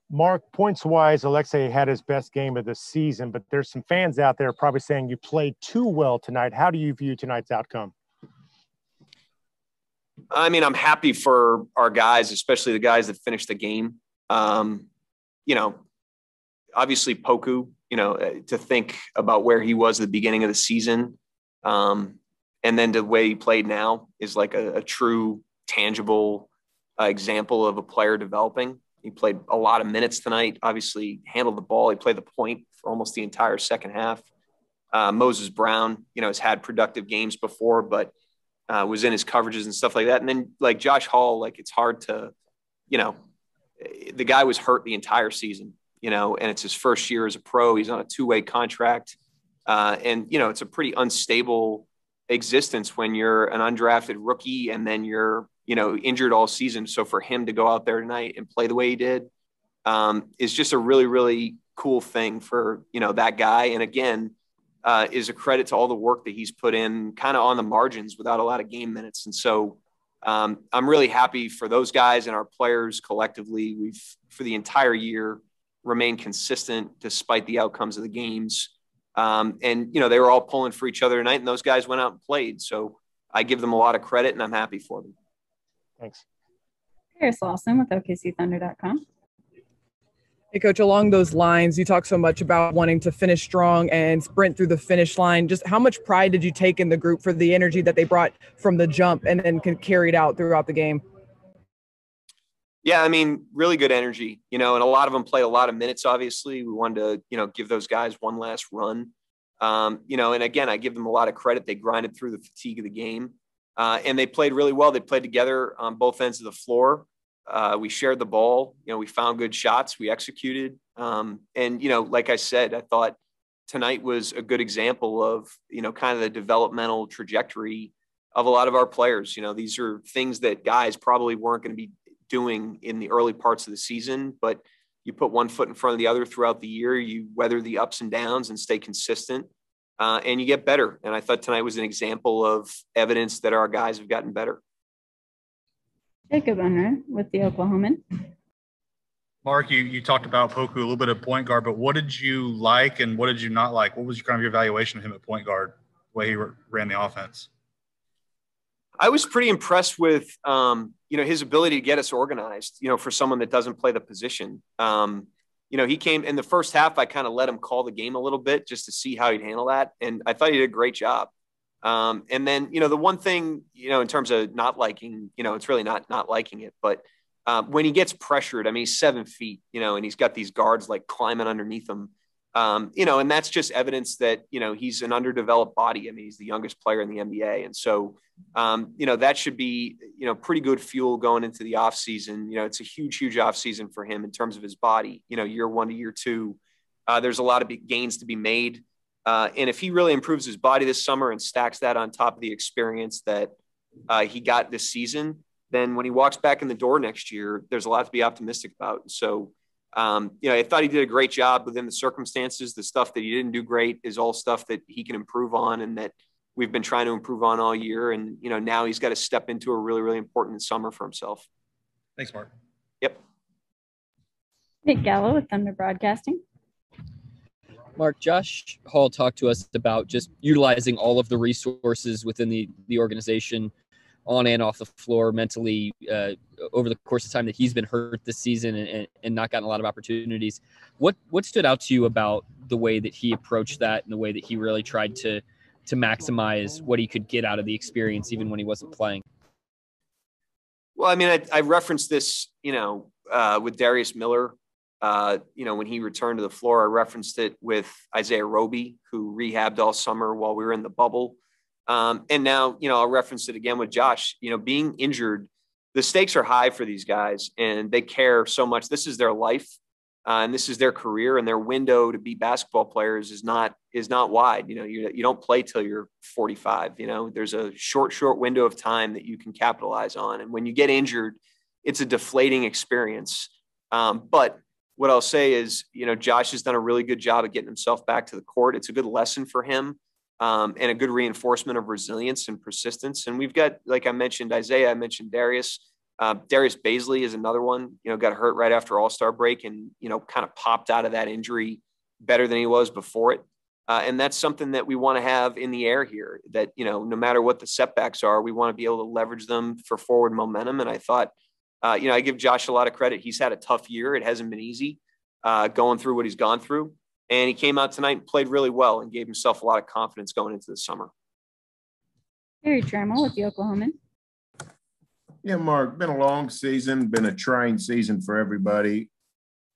Mark, points-wise, Alexei had his best game of the season, but there's some fans out there probably saying you played too well tonight. How do you view tonight's outcome? I mean, I'm happy for our guys, especially the guys that finished the game. You know, obviously Poku, you know, to think about where he was at the beginning of the season, and then the way he played now is like a true, tangible example of a player developing. He played a lot of minutes tonight, obviously handled the ball. He played the point for almost the entire second half. Moses Brown, you know, has had productive games before, but was in his coverages and stuff like that. And then like Josh Hall, like it's hard to, you know, the guy was hurt the entire season, you know, and it's his first year as a pro. He's on a 2-way contract. And, you know, it's a pretty unstable existence when you're an undrafted rookie and then you're, you know, injured all season. So for him to go out there tonight and play the way he did is just a really, really cool thing for, you know, that guy. And again, is a credit to all the work that he's put in kind of on the margins without a lot of game minutes. And so I'm really happy for those guys and our players collectively. We've, for the entire year, remained consistent despite the outcomes of the games. And, you know, they were all pulling for each other tonight and those guys went out and played. So I give them a lot of credit and I'm happy for them. Thanks. Paris Lawson with OKCThunder.com. Hey, Coach, along those lines, you talk so much about wanting to finish strong and sprint through the finish line. Just how much pride did you take in the group for the energy that they brought from the jump and then carried out throughout the game? Yeah, I mean, really good energy, you know, and a lot of them played a lot of minutes, obviously. We wanted to, you know, give those guys one last run. You know, and again, I give them a lot of credit. They grinded through the fatigue of the game. And they played really well. They played together on both ends of the floor. We shared the ball. You know, we found good shots. We executed. And, you know, like I said, I thought tonight was a good example of, you know, kind of the developmental trajectory of a lot of our players. You know, these are things that guys probably weren't going to be doing in the early parts of the season, but you put one foot in front of the other throughout the year. You weather the ups and downs and stay consistent. And you get better. And I thought tonight was an example of evidence that our guys have gotten better. Jacob Unruh with the Oklahoman. Mark, you talked about Poku, a little bit of point guard, but what did you like and what did you not like? What was kind of your evaluation of him at point guard, the way he ran the offense? I was pretty impressed with, you know, his ability to get us organized, you know, for someone that doesn't play the position. You know, he came in the first half. I kind of let him call the game a little bit just to see how he'd handle that. And I thought he did a great job. And then, you know, the one thing, you know, in terms of not liking, you know, it's really not liking it, but when he gets pressured, I mean, he's 7 feet, you know, and he's got these guards like climbing underneath him, you know, and that's just evidence that, you know, he's an underdeveloped body. I mean, he's the youngest player in the NBA. And so, you know, that should be, you know, pretty good fuel going into the off season. You know, it's a huge off season for him in terms of his body, you know, year 1 to year 2, there's a lot of big gains to be made. And if he really improves his body this summer and stacks that on top of the experience that he got this season, then when he walks back in the door next year, there's a lot to be optimistic about. So, you know, I thought he did a great job within the circumstances. The stuff that he didn't do great is all stuff that he can improve on and that we've been trying to improve on all year. And, you know, now he's got to step into a really important summer for himself. Thanks, Mark. Yep. Nick Gallo with Thunder Broadcasting. Mark, Josh Hall talked to us about just utilizing all of the resources within the organization on and off the floor mentally over the course of time that he's been hurt this season and not gotten a lot of opportunities. What stood out to you about the way that he approached that and the way that he really tried to maximize what he could get out of the experience even when he wasn't playing? Well, I mean, I referenced this, you know, with Darius Miller, you know, when he returned to the floor. I referenced it with Isaiah Roby, who rehabbed all summer while we were in the bubble. And now, you know, I'll reference it again with Josh. You know, being injured, the stakes are high for these guys and they care so much. This is their life and this is their career, and their window to be basketball players is not wide. You know, you don't play till you're 45. You know, there's a short window of time that you can capitalize on. And when you get injured, it's a deflating experience. But what I'll say is, you know, Josh has done a really good job of getting himself back to the court. It's a good lesson for him. And a good reinforcement of resilience and persistence. And we've got, like I mentioned, Isaiah, I mentioned Darius, Darius Baisley is another one, got hurt right after All-Star break and, kind of popped out of that injury better than he was before it. And that's something that we want to have in the air here, that, no matter what the setbacks are, we want to be able to leverage them for forward momentum. And I thought, I give Josh a lot of credit. He's had a tough year. It hasn't been easy going through what he's gone through. And he came out tonight and played really well and gave himself a lot of confidence going into the summer. Harry Trammell with the Oklahoman. Yeah, Mark, been a long season, been a trying season for everybody.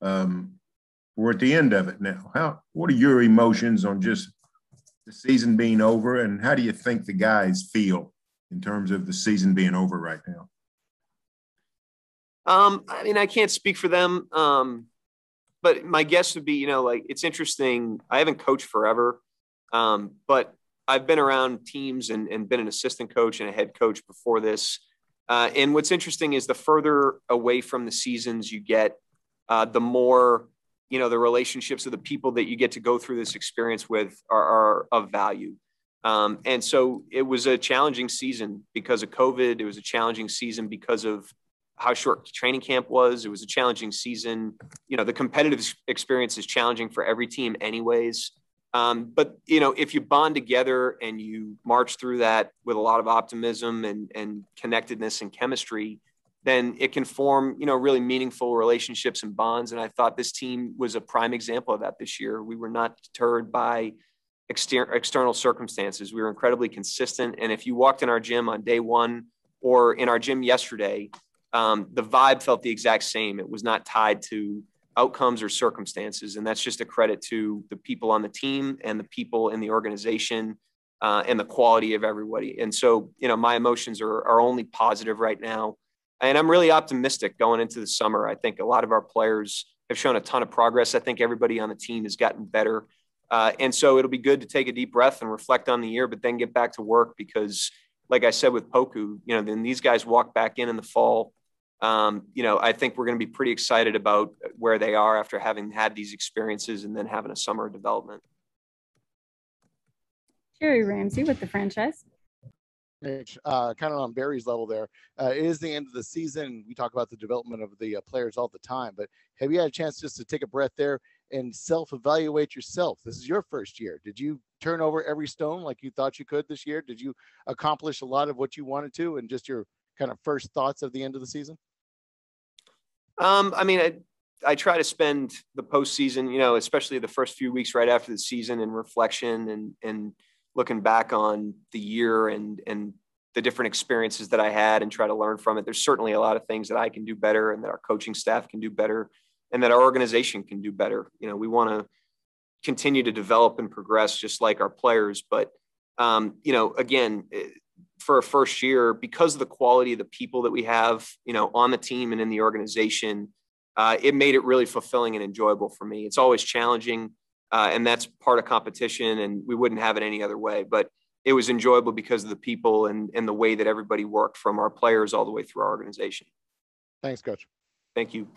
We're at the end of it now. What are your emotions on just the season being over, and how do you think the guys feel in terms of the season being over right now? I can't speak for them, but my guess would be, it's interesting. I haven't coached forever, but I've been around teams and been an assistant coach and a head coach before this. And what's interesting is the further away from the seasons you get, the more, the relationships of the people that you get to go through this experience with are of value. And so it was a challenging season because of COVID. It was a challenging season because of how short training camp was. It was a challenging season. The competitive experience is challenging for every team anyways. But, if you bond together and you march through that with a lot of optimism and connectedness and chemistry, then it can form, really meaningful relationships and bonds. And I thought this team was a prime example of that this year. We were not deterred by external circumstances. We were incredibly consistent. And if you walked in our gym on day one or in our gym yesterday, the vibe felt the exact same. It was not tied to outcomes or circumstances. And that's just a credit to the people on the team and the people in the organization and the quality of everybody. And so, my emotions are only positive right now. And I'm really optimistic going into the summer. I think a lot of our players have shown a ton of progress. I think everybody on the team has gotten better. And so it'll be good to take a deep breath and reflect on the year, but then get back to work because, like I said with Poku, then these guys walk back in the fall. I think we're going to be pretty excited about where they are after having had these experiences and then having a summer of development. Jerry Ramsey with the franchise. Kind of on Barry's level there. It is the end of the season. We talk about the development of the players all the time, but have you had a chance just to take a breath there and self-evaluate yourself? This is your first year. Did you turn over every stone like you thought you could this year? Did you accomplish a lot of what you wanted to, and just your kind of first thoughts of the end of the season? I try to spend the postseason, especially the first few weeks right after the season, in reflection and looking back on the year and the different experiences that I had and try to learn from it. There's certainly a lot of things that I can do better and that our coaching staff can do better and that our organization can do better. We want to continue to develop and progress just like our players. But, again, for a first year, because of the quality of the people that we have, on the team and in the organization, it made it really fulfilling and enjoyable for me. It's always challenging. And that's part of competition, and we wouldn't have it any other way. But it was enjoyable because of the people and the way that everybody worked, from our players all the way through our organization. Thanks, Coach. Thank you.